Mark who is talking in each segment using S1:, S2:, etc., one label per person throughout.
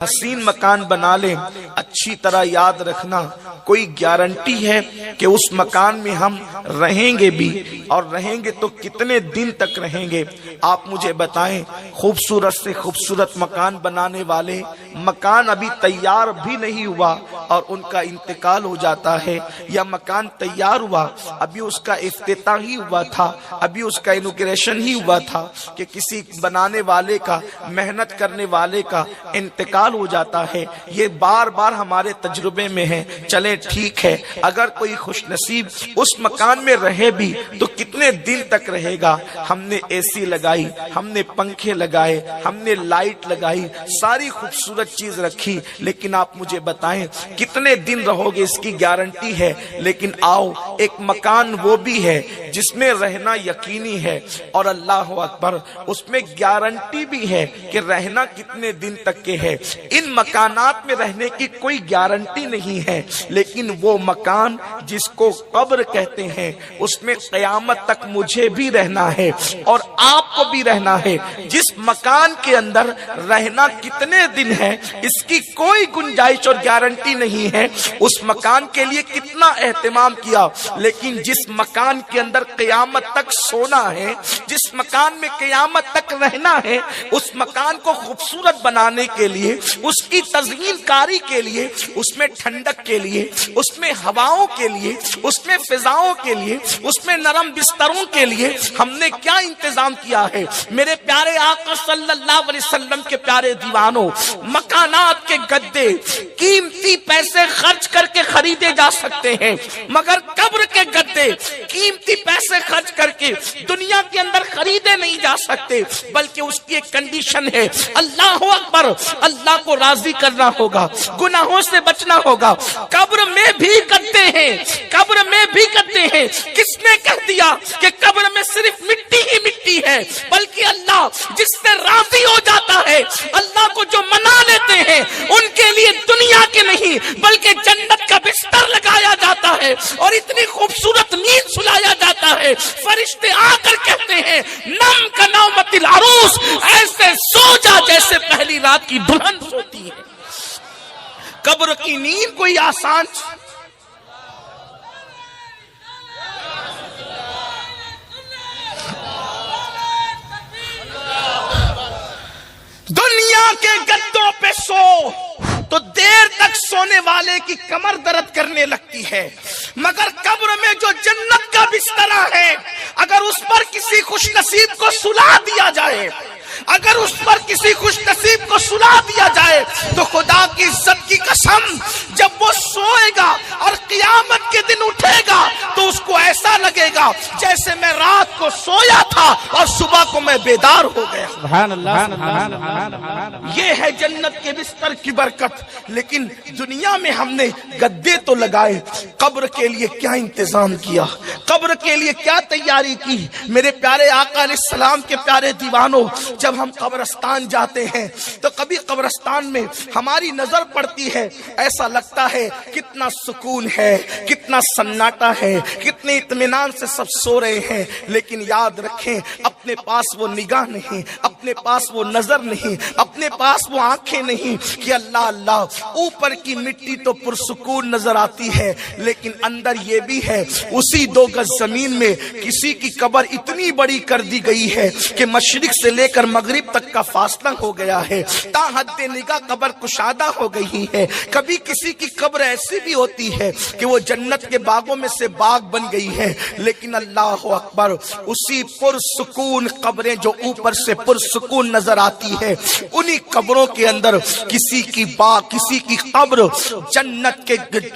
S1: حسین مکان بنا لیں، اچھی طرح یاد رکھنا کوئی گارنٹی ہے کہ اس مکان میں ہم رہیں گے بھی، اور رہیں گے تو کتنے دن تک رہیں گے؟ آپ مجھے بتائیں، خوبصورت سے خوبصورت مکان بنانے والے مکان ابھی تیار بھی نہیں ہوا اور ان کا انتقال ہو جاتا ہے، یا مکان تیار ہوا ابھی اس کا افتتاح ہی ہوا تھا، ابھی اس کا انوگریشن ہی ہوا تھا کہ کسی بنانے والے کا، محنت کرنے والے کا انتقال ہو جاتا ہے۔ یہ بار بار ہمارے تجربے میں ہے۔ چلیں ٹھیک ہے، اگر کوئی خوش نصیب اس مکان میں رہے بھی تو کتنے دن تک رہے گا؟ ہم نے اے سی لگائی، ہم نے پنکھے لگائے، ہم نے لائٹ لگائی، ساری خوبصورت چیز رکھی، لیکن آپ مجھے بتائیں کتنے دن رہو گے؟ اس کی گارنٹی ہے۔ لیکن آؤ، ایک مکان وہ بھی ہے جس میں رہنا یقینی ہے، اور اللہ اکبر، اس میں گارنٹی بھی ہے کہ رہنا کتنے دن تک کے ہے۔ ان مکانات میں رہنے کی کوئی گارنٹی نہیں ہے، لیکن وہ مکان جس کو قبر کہتے ہیں، اس میں قیامت تک مجھے بھی رہنا ہے اور آپ کو بھی رہنا ہے۔ جس مکان کے اندر رہنا کتنے دن ہے اس کی کوئی گنجائش اور گارنٹی نہیں ہے، اس مکان کے لیے کتنا اہتمام کیا، لیکن جس مکان کے اندر قیامت تک سونا ہے، جس مکان میں قیامت تک رہنا ہے، اس مکان کو خوبصورت بنانے کے لیے، اس کی تزئین کاری کے لیے، اس میں ٹھنڈک کے لیے، اس میں ہواؤں کے لیے، اس میں فضاؤں کے لیے، اس میں نرم بستروں کے لیے ہم نے کیا انتظام کیا ہے؟ میرے پیارے آقا صلی اللہ علیہ وسلم کے پیارے دیوانوں، مکانات کے گدے قیمتی پیسے خرچ کر کے خریدے جا سکتے ہیں، مگر قبر کے گدے قیمتی پیسے خرچ کر کے دنیا کے اندر خریدے نہیں جا سکتے، بلکہ اس کی ایک کنڈیشن ہے، اللہ اکبر، اللہ کو راضی کرنا ہوگا، گناہوں سے بچنا ہوگا۔ قبر میں بھی کرتے ہیں، قبر میں بھی کرتے ہیں۔ کس نے کہہ دیا کہ قبر میں صرف مٹی ہی مٹی ہے؟ بلکہ اللہ جس سے راضی ہو جاتا ہے، اللہ کو جو منا لیتے ہیں، ان کے لیے دنیا کے نہیں بلکہ جنت کا بستر لگایا جاتا ہے اور اتنی خوبصورت نیند سلایا جاتا ہے، فرشتے آ کر کہتے ہیں نم کا نومت العروس، ایسے سو جا جیسے پہلی رات کی دلہن سوتی ہے۔ قبر کی نیند کوئی آسان دنیا کے گدوں پہ سو تو دیر تک سونے والے کی کمر درد کرنے لگتی ہے، مگر قبر میں جو جنت کا بستر ہے، اگر اس پر کسی خوش نصیب کو سلا دیا جائے، اگر اس پر کسی خوش نصیب کو سلا دیا جائے تو خدا کی عزت کی قسم، جب وہ سوئے گا اور قیامت کے دن اٹھے گا تو اس کو ایسا لگے گا جیسے میں رات کو سویا تھا اور صبح کو میں بیدار ہو گیا۔ سبحان اللہ۔ یہ ہے جنت کے بستر کی برکت۔ لیکن دنیا میں ہم نے گدے تو لگائے، قبر کے لیے کیا انتظام کیا، قبر کے لیے کیا تیاری کی؟ میرے پیارے آقا علیہ السلام کے پیارے دیوانوں، جب ہم قبرستان جاتے ہیں تو کبھی قبرستان میں ہماری نظر پڑتی ہے، ایسا لگتا ہے کتنا سکون ہے، کتنا سناٹا ہے، کتنے اطمینان سے سب سو رہے ہیں، لیکن یاد رکھیں اپنے پاس وہ نگاہ نہیں، اپنے پاس وہ نظر نہیں، اپنے پاس وہ آنکھیں نہیں کہ اللہ اللہ، اوپر کی مٹی تو پرسکون نظر آتی ہے لیکن اندر یہ بھی ہے، اسی 2 گز زمین میں کسی کی قبر اتنی بڑی کر دی گئی ہے کہ مشرق سے لے کر مغرب تک کا فاصلہ ہو گیا ہے، تا حد نگاہ قبر کشادہ ہو گئی ہے۔ کبھی کسی کی قبر ایسی بھی ہوتی ہے کہ وہ جنت کے باغوں میں سے باغ بن گئی ہے، لیکن اللہ اکبر، اسی پرسکون قبریں جو اوپر سے پرسکون نظر آتی ہے، انہی قبروں کے اندر کسی کی کسی کی قبر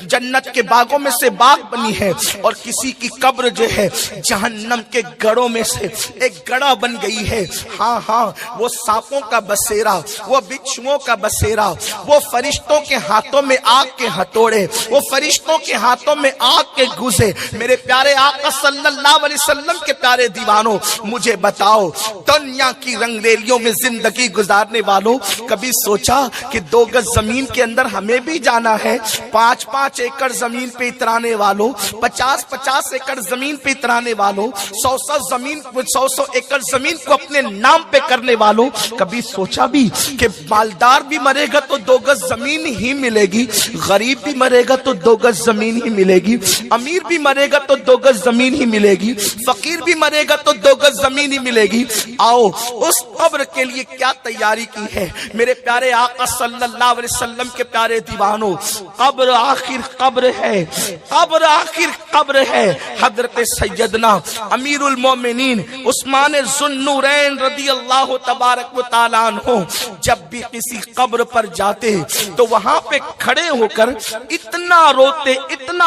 S1: جنت کے باغوں میں سے باغ بنی ہے، اور کسی کی قبر جو ہے جہنم کے گڑھوں میں سے ایک گڑھا بن گئی ہے۔ ہاں ہاں، وہ سانپوں کا بسیرا، وہ بچھوؤں کا بسیرا، وہ فرشتوں کے ہاتھوں میں آگ کے ہتھوڑے، وہ فرشتوں کے ہاتھوں میں آگ کے گوزے، میرے پیارے آقا صلی اللہ علیہ وسلم کے پیارے دیوانوں، مجھے بتاؤ دنیا کی رنگریلیوں میں زندگی گزارنے والوں، کبھی سوچا کہ 2 گز زمین کے اندر ہمیں بھی جانا ہے؟ 5-5 ایکڑ زمین پہ اترانے والوں، 50-50 ایکڑ زمین پہ اترانے والوں، 100 ایکڑ زمین کو اپنے نام پہ کرنے والوں، کبھی سوچا بھی کہ مالدار بھی مرے گا تو 2 گز زمین ہی ملے گی، غریب بھی مرے گا تو 2 گز زمین ہی ملے گی، امیر بھی مرے گا تو 2 گز زمین ہی ملے گی، فقیر بھی مرے گا تو 2 گز زمین ہی ملے گی۔ آؤ اس قبر کے لیے کیا تیاری کی ہے میرے پیارے آقا صلی اللہ علیہ وسلم کے پیارے دیوانوں؟ قبر آخر قبر ہے، قبر آخر قبر ہے۔ حضرت سیدنا امیر المومنین عثمان ذو النورین رضی اللہ تبارک و تعالیٰ عنہ جب بھی کسی قبر پر جاتے تو وہاں پہ کھڑے ہو کر اتنا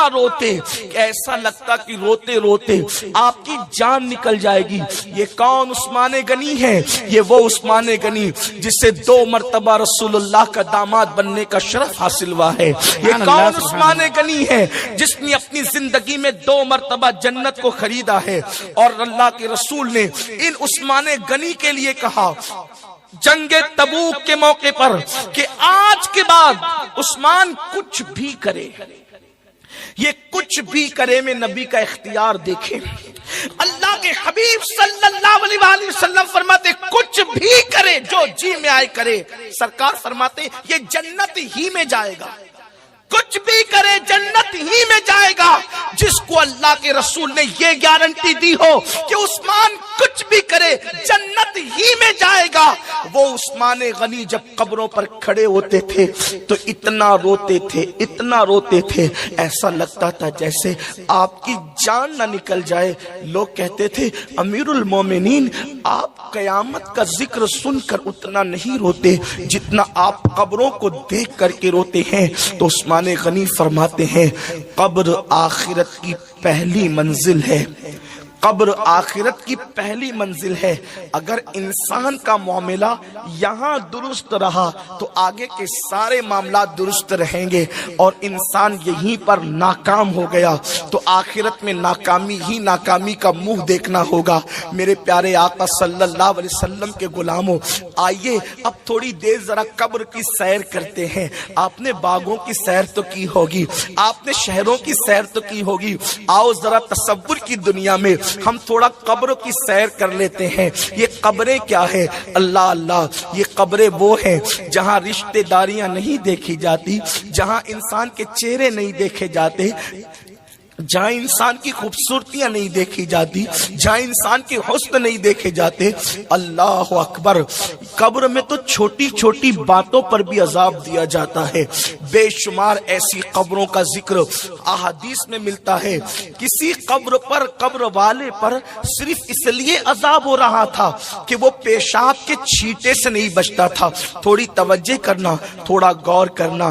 S1: روتے کہ ایسا لگتا کہ روتے روتے آپ کی جان نکل جائے گی۔ یہ کون عثمان غنی ہے؟ یہ وہ عثمان غنی جسے 2 مرتبہ رسول اللہ کا داماد بننے کا شرف حاصل ہوا ہے۔ یہ کون عثمان غنی ہے جس نے اپنی زندگی میں 2 مرتبہ جنت کو خریدا ہے؟ اور اللہ کے رسول نے ان عثمان غنی کے لیے کہا جنگ تبوک کے موقع پر کہ آج کے بعد عثمان کچھ بھی کرے، یہ کچھ بھی کرے میں نبی کا اختیار دیکھیں۔ اللہ کے حبیب صلی اللہ علیہ وآلہ وسلم فرماتے کچھ بھی کرے، جو جی میں آئے کرے۔ سرکار فرماتے یہ جنت ہی میں جائے گا، کچھ بھی کرے جنت ہی میں جائے گا۔ جس کو اللہ کے رسول نے یہ گارنٹی دی ہو کہ عثمان کچھ بھی کرے جنت ہی میں جائے گا، وہ عثمان غنی جب قبروں پر کھڑے ہوتے تھے تو اتنا روتے تھے ایسا لگتا تھا جیسے آپ کی جان نہ نکل جائے۔ لوگ کہتے تھے امیر المومنین آپ قیامت کا ذکر سن کر اتنا نہیں روتے جتنا آپ قبروں کو دیکھ کر کے روتے ہیں۔ تو عثمان غنی فرماتے ہیں قبر آخرت کی پہلی منزل ہے، قبر آخرت کی پہلی منزل ہے۔ اگر انسان کا معاملہ یہاں درست رہا تو آگے کے سارے معاملات درست رہیں گے، اور انسان یہیں پر ناکام ہو گیا تو آخرت میں ناکامی ہی ناکامی کا منہ دیکھنا ہوگا۔ میرے پیارے آقا صلی اللہ علیہ وسلم کے غلاموں، آئیے اب تھوڑی دیر ذرا قبر کی سیر کرتے ہیں۔ آپ نے باغوں کی سیر تو کی ہوگی، آپ نے شہروں کی سیر تو کی ہوگی، آؤ ذرا تصور کی دنیا میں ہم تھوڑا قبروں کی سیر کر لیتے ہیں۔ یہ قبریں کیا ہے؟ اللہ اللہ، یہ قبریں وہ ہیں جہاں رشتہ داریاں نہیں دیکھی جاتی، جہاں انسان کے چہرے نہیں دیکھے جاتے، جہاں انسان کی خوبصورتیاں نہیں دیکھی جاتی، جہاں انسان کے حسن نہیں دیکھے جاتے۔ اللہ اکبر، قبر میں تو چھوٹی چھوٹی باتوں پر بھی عذاب دیا جاتا ہے۔ بے شمار ایسی قبروں کا ذکر احادیث میں ملتا ہے۔ کسی قبر پر، قبر والے پر صرف اس لیے عذاب ہو رہا تھا کہ وہ پیشاب کے چھینٹے سے نہیں بچتا تھا۔ تھوڑی توجہ کرنا، تھوڑا غور کرنا،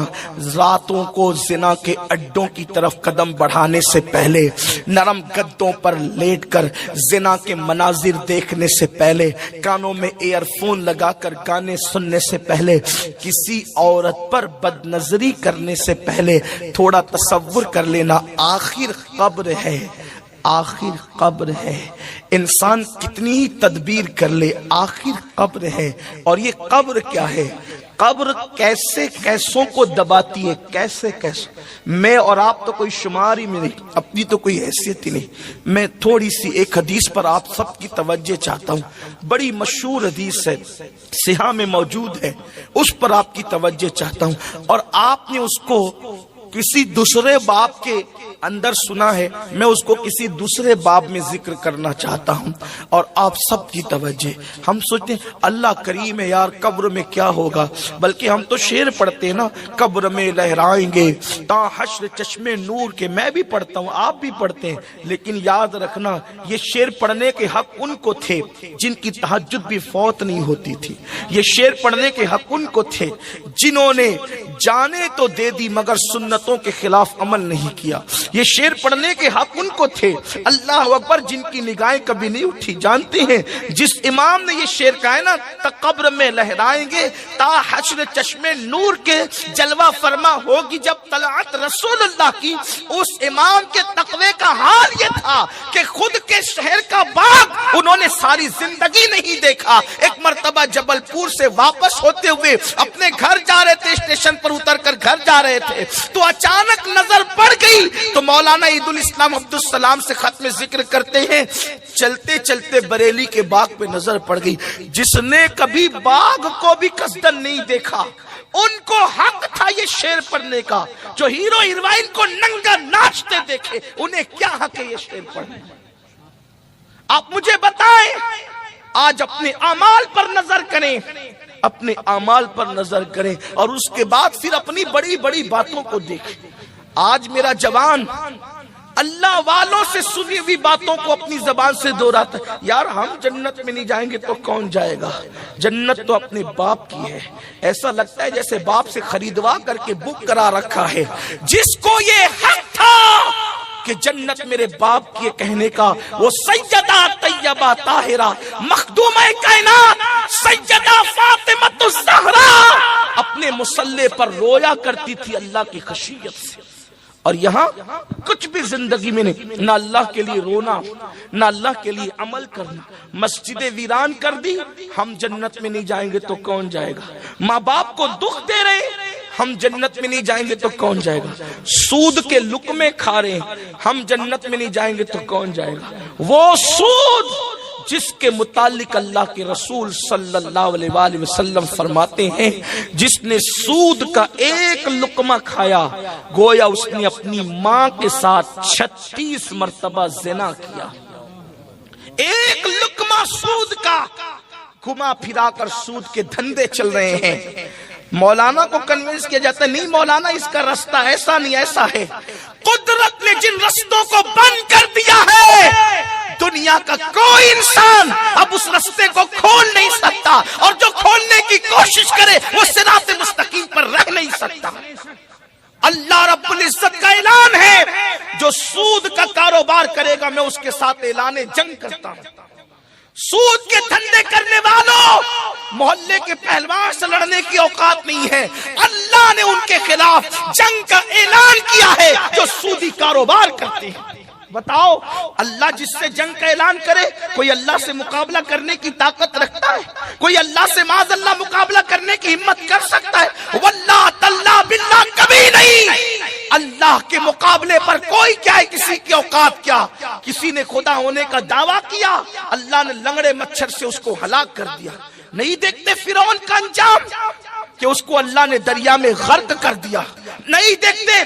S1: راتوں کو زنا کے اڈوں کی طرف قدم بڑھانے سے پہلے، نرم گدوں پر لیٹ کر زنا کے مناظر دیکھنے سے پہلے، کانوں میں ایئر فون لگا کر گانے سننے سے پہلے، کسی عورت پر بد نظری کرنے سے پہلے تھوڑا تصور کر لینا آخر قبر ہے، آخر قبر ہے۔ انسان کتنی ہی تدبیر کر لے آخر قبر ہے۔ اور یہ قبر کیا ہے؟ قبر کیسے کیسوں کو دباتی ہے، کیسے میں اور آپ تو کوئی شمار ہی میں نہیں، اپنی تو کوئی حیثیت ہی نہیں۔ میں تھوڑی سی ایک حدیث پر آپ سب کی توجہ چاہتا ہوں، بڑی مشہور حدیث ہے، صحیح میں موجود ہے، اس پر آپ کی توجہ چاہتا ہوں۔ اور آپ نے اس کو کسی دوسرے باب کے اندر سنا ہے، میں اس کو کسی دوسرے باب میں ذکر کرنا چاہتا ہوں، اور آپ سب کی توجہ۔ ہم سوچتے ہیں اللہ کریم ہے یار، قبر میں کیا ہوگا، بلکہ ہم تو شعر پڑھتے ہیں نا، قبر میں لہرائیں گے تا حشر چشمے نور کے، میں بھی پڑھتا ہوں، آپ بھی پڑھتے ہیں، لیکن یاد رکھنا یہ شعر پڑھنے کے حق ان کو تھے جن کی تہجد بھی فوت نہیں ہوتی تھی، یہ شعر پڑھنے کے حق ان کو تھے جنہوں نے جانے تو دے دی مگر سنتوں کے خلاف عمل نہیں کیا۔ یہ شعر پڑھنے کے حق ان کو تھے، اللہ اکبر، جن کی نگاہیں کبھی نہیں اٹھی۔ جانتے ہیں جس امام نے یہ شعر کہا ہے نا، قبر میں لہرائیں گے تا حشر چشمے نور کے جلوہ فرما ہوگی جب طلعت رسول اللہ کی، اس امام کے تقوی کا حال یہ تھا کہ خود کے شہر کا باغ انہوں نے ساری زندگی نہیں دیکھا۔ ایک مرتبہ جبل پور سے واپس ہوتے ہوئے اپنے گھر جا رہے تھے، اسٹیشن پر اتر کر گھر جا رہے تھے تو اچانک نظر پڑ گئی تو مولانا عید الاسلام عبدالسلام سے ختم ذکر کرتے ہیں، چلتے چلتے بریلی کے باغ پہ نظر پڑ گئی۔ جس نے کبھی باغ کو بھی قصدن نہیں دیکھا، ان کو حق تھا یہ شعر پڑھنے کا۔ جو ہیرو ہیروئن کو ننگا ناچتے دیکھے، انہیں کیا حق ہے یہ شعر پڑھنے؟ آپ مجھے بتائیں، آج اپنے اعمال پر نظر کریں، اپنے اعمال پر نظر کریں اور اس کے بعد پھر اپنی بڑی بڑی باتوں کو دیکھیں۔ آج میرا جوان اللہ والوں سے سنی ہوئی باتوں کو اپنی زبان سے دہراتا ہے، یار ہم جنت میں نہیں جائیں گے تو کون جائے گا؟ جنت تو اپنے باپ کی ہے۔ ایسا لگتا ہے جیسے باپ سے خریدوا کر کے بک کرا رکھا ہے۔ جس کو یہ حق تھا کہ جنت میرے باپ کی کہنے کا، وہ سیدہ طیبہ طاہرہ مخدومہ کائنات سیدہ فاطمہ الزہرا اپنے مصلی پر رویا کرتی تھی اللہ کی خشیت سے۔ اور یہاں کچھ بھی زندگی میں نہیں، نہ اللہ کے لیے رونا، نہ اللہ کے لیے عمل کرنا۔ مسجد ویران کر دی، ہم جنت میں نہیں جائیں گے تو کون جائے گا؟ ماں باپ کو دکھ دے رہے، ہم جنت میں نہیں جائیں گے تو کون جائے گا؟ سود کے لقمے کھا رہے، ہم جنت میں نہیں جائیں گے تو کون جائے گا؟ وہ سود جس کے متعلق اللہ کے رسول صلی اللہ علیہ وآلہ وسلم فرماتے ہیں، جس نے سود کا ایک لقمہ کھایا گویا اس نے اپنی ماں کے ساتھ 36 مرتبہ زنا کیا۔ ایک لقمہ سود کا، گھما پھرا کر سود کے دھندے چل رہے ہیں۔ مولانا کو کنونس کیا جاتا ہے، نہیں مولانا اس کا رستہ ایسا نہیں، ایسا ہے۔ قدرت نے جن رستوں کو بند کر دیا ہے، دنیا کا کوئی انسان اب اس رستے کو کھول نہیں سکتا، اور جو کھولنے کی کوشش کرے وہ صراط مستقیم پر رہ نہیں سکتا۔ اللہ رب العزت کا اعلان ہے، جو سود کا کاروبار کرے گا میں اس کے ساتھ اعلان جنگ کرتا ہوں۔ سود کے دھندے کرنے والوں، محلے کے پہلوان سے لڑنے کی اوقات نہیں ہے۔ اللہ نے ان کے خلاف جنگ کا اعلان کیا ہے جو سودی کاروبار کرتے ہیں۔ بتاؤ، اللہ جس سے جنگ کا اعلان کرے، کوئی اللہ سے مقابلہ کرنے کی طاقت رکھتا ہے؟ کوئی اللہ سے معاذ اللہ مقابلہ کرنے کی ہمت کر سکتا ہے؟ واللہ تاللہ باللہ کبھی نہیں۔ اللہ کے مقابلے پر کوئی کیا ہے، کسی کی اوقات کیا؟ کسی نے خدا ہونے کا دعویٰ کیا، اللہ نے لنگڑے مچھر سے اس کو ہلاک کر دیا۔ نہیں دیکھتے فرعون کا انجام کہ اس کو اللہ نے دریا میں غرق کر دیا؟ نہیں دیکھتے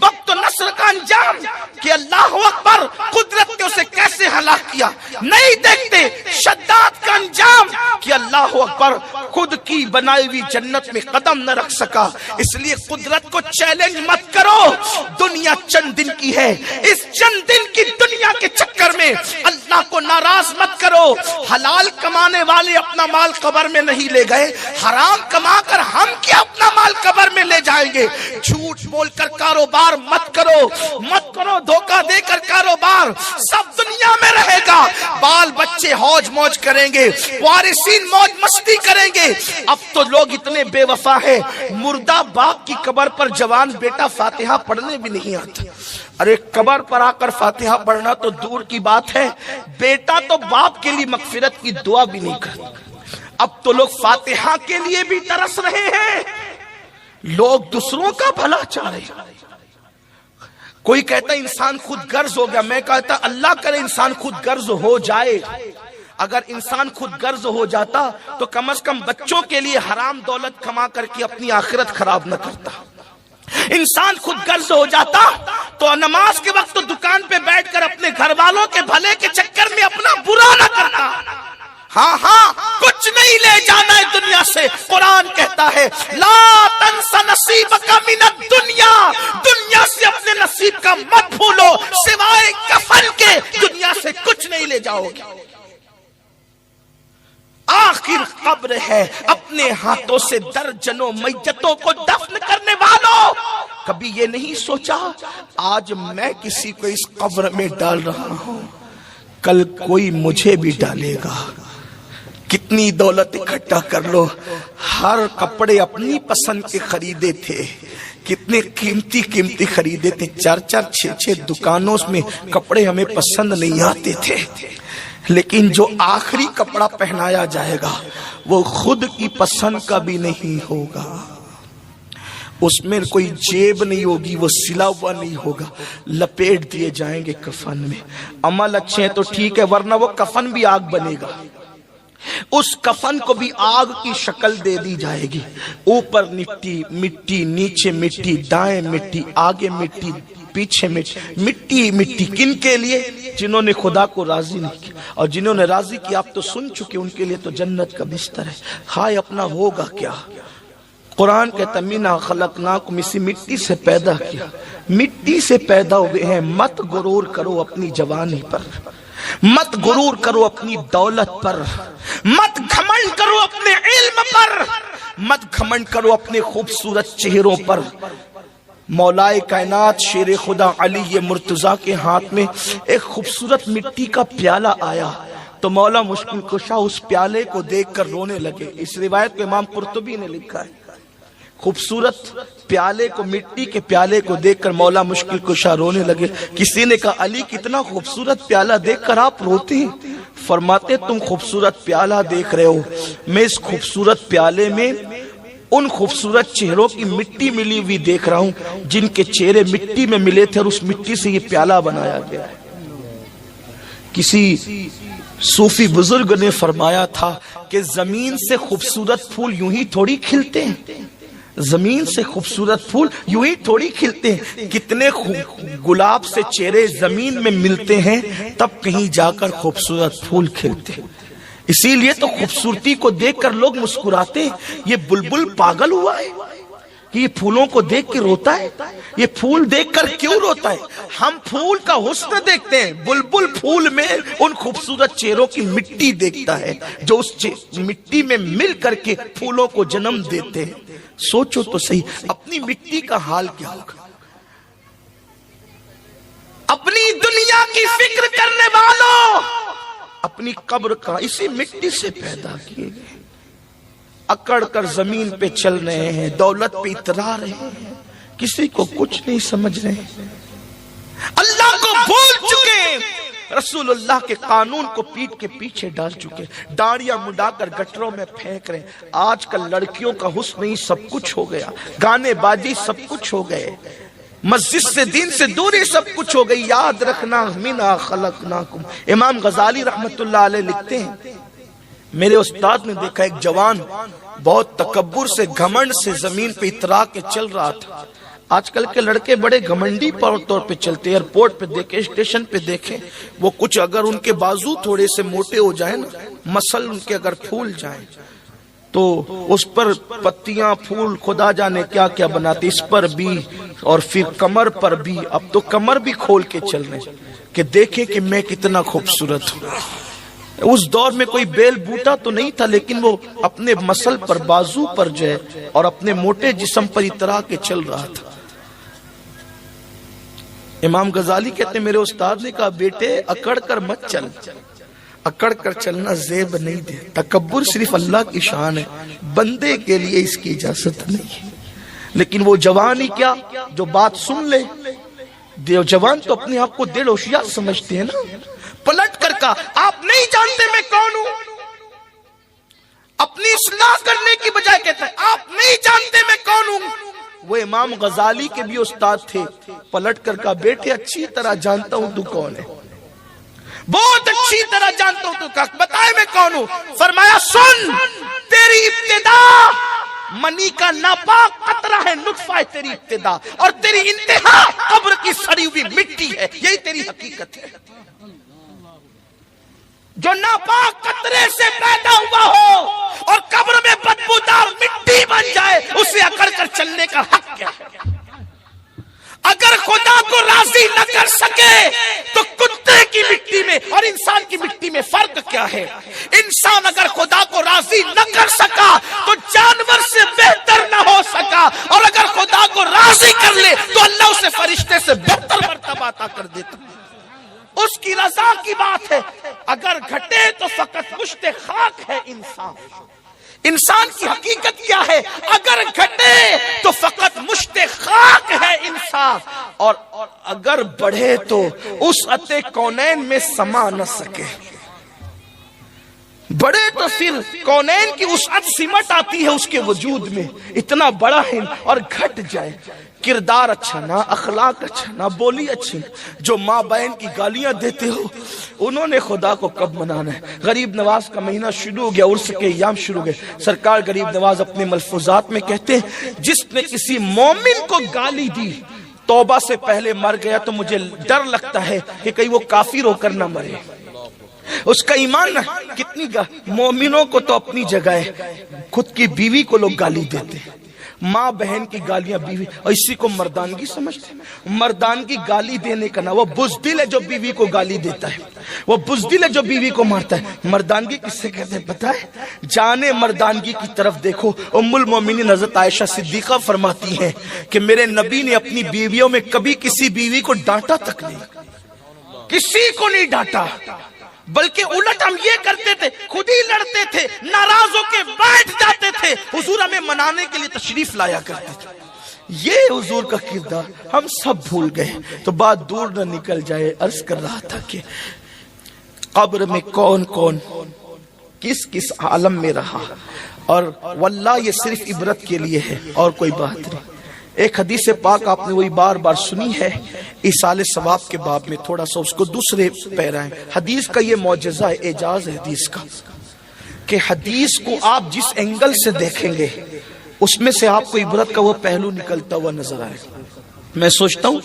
S1: وقت و نصر کا انجام کہ اللہ اکبر قدرت نے اسے کیسے ہلاک کیا؟ نہیں دیکھتے شداد کا انجام کہ اللہ اکبر خود کی بنائی ہوئی جنت میں قدم نہ رکھ سکا۔ اس لیے قدرت کو چیلنج مت کرو، دنیا چند دن کی ہے، اس چند دن کی دنیا کے چکر میں اللہ کو ناراض مت کرو۔ حلال کمانے والے اپنا مال قبر میں نہیں لے گئے، حرام کما کر ہم کیا اپنا مال قبر میں لے جائیں گے؟ جھوٹ بول کر کاروبار مت کرو، مت کرو، دھوکہ دے کر کاروبار، سب دنیا میں رہے گا۔ بال بچے ہوج موج کریں گے، وارثین موج مستی کریں گے۔ اب تو لوگ اتنے بے وفا ہیں، مردہ باپ کی قبر پر جوان بیٹا فاتحہ پڑھنے بھی نہیں آتا۔ ارے قبر پر آ کر فاتحہ پڑھنا تو دور کی بات ہے، بیٹا تو باپ کے لیے مغفرت کی دعا بھی نہیں کرتا۔ اب تو لوگ فاتحہ کے لیے بھی ترس رہے ہیں، لوگ دوسروں کا بھلا چاہ رہے ہیں۔ کوئی کہتا ہے انسان خود غرض ہو گیا، میں کہتا اللہ کرے انسان خود غرض ہو جائے۔ اگر انسان خود غرض ہو جاتا تو کم از کم بچوں کے لیے حرام دولت کما کر کے اپنی آخرت خراب نہ کرتا۔ انسان خود غرض ہو جاتا تو نماز کے وقت تو دکان پہ بیٹھ کر اپنے گھر والوں کے بھلے کے چکر میں اپنا برا نہ کرتا۔ ہاں کچھ نہیں لے جانا ہے دنیا سے۔ قرآن کہتا ہے لا تنس نصیبک من الدنیا، دنیا سے اپنے نصیب کا مت بھولو، سوائے کفن کے دنیا سے کچھ نہیں لے جاؤ گے۔ آخر قبر ہے، اپنے ہاتھوں سے درجنوں میتوں کو دفن کرنے والوں، کبھی یہ نہیں سوچا آج میں کسی کو اس قبر میں ڈال رہا ہوں، کل کوئی مجھے بھی ڈالے گا۔ کتنی دولت اکٹھا کر لو، ہر کپڑے اپنی پسند کے خریدے تھے، کتنے قیمتی خریدے تھے، 4 6 دکانوں میں کپڑے ہمیں پسند نہیں آتے تھے، لیکن جو آخری کپڑا پہنایا جائے گا وہ خود کی پسند کا بھی نہیں ہوگا، اس میں کوئی جیب نہیں ہوگی، وہ سلا ہوا نہیں ہوگا، لپیٹ دیے جائیں گے کفن میں۔ عمل اچھے ہیں تو ٹھیک ہے، ورنہ وہ کفن بھی آگ بنے گا، اس کفن کو بھی آگ کی شکل دے دی جائے گی، اوپر مٹی، نیچے مٹی، دائیں مٹی، آگے مٹی، پیچھے مٹی۔ کن کے لیے؟ جنہوں نے خدا کو راضی نہیں کیا، اور جنہوں نے راضی کیا آپ تو سن چکے، ان کے لیے تو جنت کا بستر ہے۔ ہائے اپنا ہوگا کیا؟ قرآن کہتا مِنْہَا خَلَقْنَاكُمْ، اسی مٹی سے پیدا کیا، مٹی سے پیدا ہوئے ہیں۔ مت غرور کرو اپنی جوانی پر، مت غرور کرو اپنی دولت پر، مت گھمنڈ کرو اپنے علم پر، مت گھمنڈ کرو اپنے خوبصورت چہروں پر۔ مولائے کائنات شیر خدا علی مرتضیٰ کے ہاتھ میں ایک خوبصورت مٹی کا پیالہ آیا تو مولا مشکل کشا اس پیالے کو دیکھ کر رونے لگے۔ اس روایت کو امام قرطبی نے لکھا ہے، خوبصورت پیالے کو، مٹی کے پیالے کو دیکھ کر مولا مشکل کشا رونے لگے۔ کسی نے کہا علی کتنا خوبصورت پیالہ دیکھ کر آپ روتے ہیں؟ فرماتے تم خوبصورت پیالہ دیکھ رہے ہو، میں اس خوبصورت پیالے میں ان خوبصورت چہروں کی مٹی ملی ہوئی دیکھ رہا ہوں جن کے چہرے مٹی میں ملے تھے، اور اس مٹی سے یہ پیالہ بنایا گیا ہے۔ کسی صوفی بزرگ نے فرمایا تھا کہ زمین سے خوبصورت پھول یوں ہی تھوڑی کھلتے ہیں، زمین سے خوبصورت پھول یوں ہی تھوڑی کھلتے ہیں، کتنے گلاب سے چہرے زمین میں ملتے ہیں تب کہیں جا کر خوبصورت پھول کھلتے ہیں۔ اسی لیے تو خوبصورتی کو دیکھ کر لوگ مسکراتے ہیں۔ یہ بلبل پاگل ہوا ہے کہ یہ پھولوں کو دیکھ کے روتا ہے؟ یہ پھول دیکھ کر کیوں روتا ہے؟ ہم پھول کا حسن دیکھتے ہیں، بلبل پھول میں ان خوبصورت چہروں کی مٹی دیکھتا ہے جو اس مٹی میں مل کر کے پھولوں کو جنم دیتے ہیں۔ سوچو تو صحیح اپنی مٹی کا حال کیا ہوگا۔ اپنی دنیا کی فکر کرنے والوں، اپنی قبر کا اسی مٹی سے پیدا کیے گئے، اکڑ کر زمین پہ چل رہے ہیں، دولت پہ اترا رہے ہیں، کسی کو کچھ نہیں سمجھ رہے ہیں، اللہ کو بھول چکے، رسول اللہ کے قانون کو پیٹ کے پیچھے ڈال چکے، داڑیاں مڈا کر گٹروں میں پھینک رہے ہیں۔ آج کل لڑکیوں کا حسن ہی سب کچھ ہو گیا، گانے بازی سب کچھ ہو گئے، مسجد سے دین سے دوری سب کچھ ہو گئی۔ یاد رکھنا مِنْہَا خَلَقْنَاكُمْ۔ امام غزالی رحمت اللہ علیہ لکھتے ہیں میرے استاد نے دیکھا ایک جوان بہت تکبر سے گھمنڈ سے زمین پہ اترا کے چل رہا تھا۔ آج کل کے لڑکے بڑے گھمنڈی طور پہ چلتے، ایئرپورٹ پہ دیکھیں، اسٹیشن پہ دیکھیں، وہ کچھ اگر ان کے بازو تھوڑے سے موٹے ہو جائیں نا، مسل ان کے اگر پھول جائیں تو اس پر پتیاں پھول خدا جانے کیا کیا بناتے، اس پر بھی اور پھر کمر پر بھی۔ اب تو کمر بھی کھول کے چل رہے کہ دیکھیں کہ میں کتنا خوبصورت ہوں۔ اس دور میں کوئی بیل بوٹا تو نہیں تھا، لیکن وہ اپنے مسل پر، بازو پر جو ہے اور اپنے موٹے جسم پر اترا کے چل رہا تھا۔ امام غزالی کہتے ہیں میرے استاد نے کہا بیٹے اکڑ کر مت چل، اکڑ کر چلنا زیب نہیں دے، تکبر صرف اللہ کی شان ہے، بندے کے لیے اس کی اجازت نہیں ہے۔ لیکن وہ جوان ہی کیا جو بات سن لے، جوان تو اپنے آپ کو دل ہوشیار سمجھتے ہیں نا، پلٹ کر کہا آپ نہیں جانتے میں کون ہوں، اپنی اصلاح کرنے کی بجائے کہتا ہے آپ نہیں جانتے میں کون ہوں۔ وہ امام غزالی کے بھی استاد تھے، پلٹ کر کہا بیٹے اچھی طرح جانتا ہوں تو کون ہے، بہت اچھی طرح جانتا ہوں تو کہا بتائے میں کون ہوں۔ فرمایا سن، تیری ابتدا منی کا ناپاک قطرہ ہے، نطفہ ہے تیری ابتدا، اور تیری انتہا قبر کی سڑی ہوئی مٹی ہے، یہی تیری حقیقت ہے۔ جو ناپاک قطرے سے پیدا ہوا ہو اور قبر میں بدبودار مٹی بن جائے، اسے اکڑ کر چلنے کا حق کیا ہے؟ اگر خدا کو راضی نہ کر سکے تو کتے کی کی مٹی میں اور انسان کی مٹی میں فرق کیا ہے؟ انسان اگر خدا کو راضی نہ کر سکا تو جانور سے بہتر نہ ہو سکا، اور اگر خدا کو راضی کر لے تو اللہ اسے فرشتے سے بہتر مرتبہ عطا کر دیتا۔ اس کی رضا کی بات ہے۔ اگر گھٹے تو فقط مشت خاک ہے انسان۔ انسان کی حقیقت کیا ہے؟ اگر گھٹے تو فقط مشت خاک ہے انسان، اور اگر بڑھے تو اس عطے کونین میں سما نہ سکے۔ بڑے تو پھر کونین کی وسعت سمٹ آتی ہے اس کے وجود میں، اتنا بڑا ہے، اور گھٹ جائے، کردار اچھا نہ، اخلاق اچھا نہ، بولی اچھی نہ، جو ماں بہن کی گالیاں دیتے ہو انہوں نے خدا کو کب منانا ہے؟ غریب نواز کا مہینہ شروع ہو گیا، عرس کے ایام شروع ہو گئے۔ سرکار غریب نواز اپنے ملفوظات میں کہتے ہیں، جس نے کسی مومن کو گالی دی توبہ سے پہلے مر گیا تو مجھے ڈر لگتا ہے کہ کہیں وہ کافر ہو کر نہ مرے، اس کا ایمان نہ۔ کتنی مومنوں کو تو اپنی جگہ ہے، خود کی بیوی کو لوگ گالی دیتے ہیں، ماں بہن کی گالیاں بیوی، اور اسی کو مردانگی سمجھتے ہیں۔ مردانگی گالی دینے کا نہ، وہ بزدل ہے جو بیوی کو گالی دیتا ہے، وہ بزدل ہے جو بیوی کو مارتا ہے۔ مردانگی کس سے کہتے ہیں پتہ ہے؟ جانے مردانگی کی طرف دیکھو۔ ام المومنین حضرت عائشہ صدیقہ فرماتی ہیں کہ میرے نبی نے اپنی بیویوں میں کبھی کسی بیوی کو ڈانٹا تک نہیں، کسی کو نہیں ڈانٹا، بلکہ الٹ ہم یہ کرتے تھے، خود ہی لڑتے تھے، ناراض ہو کے بیٹھ جاتے تھے، حضور ہمیں منانے کے لیے تشریف لایا کرتے تھے۔ یہ حضور کا کردار ہم سب بھول گئے۔ تو بات دور نہ نکل جائے، عرض کر رہا تھا کہ قبر میں کون کون کس کس عالم میں رہا، اور واللہ یہ صرف عبرت کے لیے ہے اور کوئی بات نہیں۔ ایک حدیث پاک آپ نے وہی بار بار سنی ہے، ایصال ثواب کے باب میں، تھوڑا سا اس کو دوسرے پیرائیں۔ حدیث کا یہ معجزہ ہے، اعجاز ہے حدیث کا، کہ حدیث کو آپ جس اینگل سے دیکھیں گے اس میں سے آپ کو عبرت کا وہ پہلو نکلتا ہوا نظر آئے۔ میں سوچتا ہوں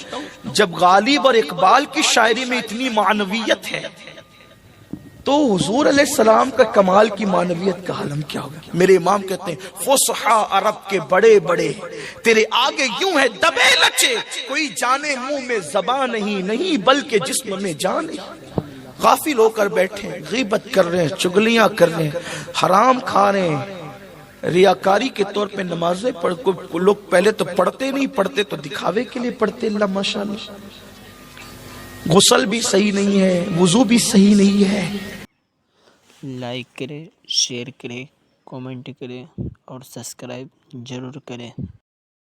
S1: جب غالب اور اقبال کی شاعری میں اتنی معنویت ہے تو حضور علیہ السلام کا کمال کی معنویت کا عالم کیا ہوگا؟ میرے امام کہتے ہیں فصحا عرب کے بڑے بڑے تیرے آگے یوں ہے دبے لچے، کوئی جانے منہ میں زبان نہیں بلکہ جسم میں جان ہے۔ غافل ہو کر بیٹھے ہیں، غیبت کر رہے ہیں، چگلیاں کر رہے ہیں، حرام کھا رہے ہیں، ریاکاری کے طور پہ نمازیں پڑھ، لوگ پہلے تو پڑھتے نہیں، پڑھتے تو دکھاوے کے لیے پڑھتے، اللہ ماشاءاللہ، غسل بھی صحیح نہیں ہے، وضو بھی صحیح نہیں ہے۔
S2: لائک کریں، شیئر کریں، کامنٹ کریں اور سبسکرائب ضرور کریں۔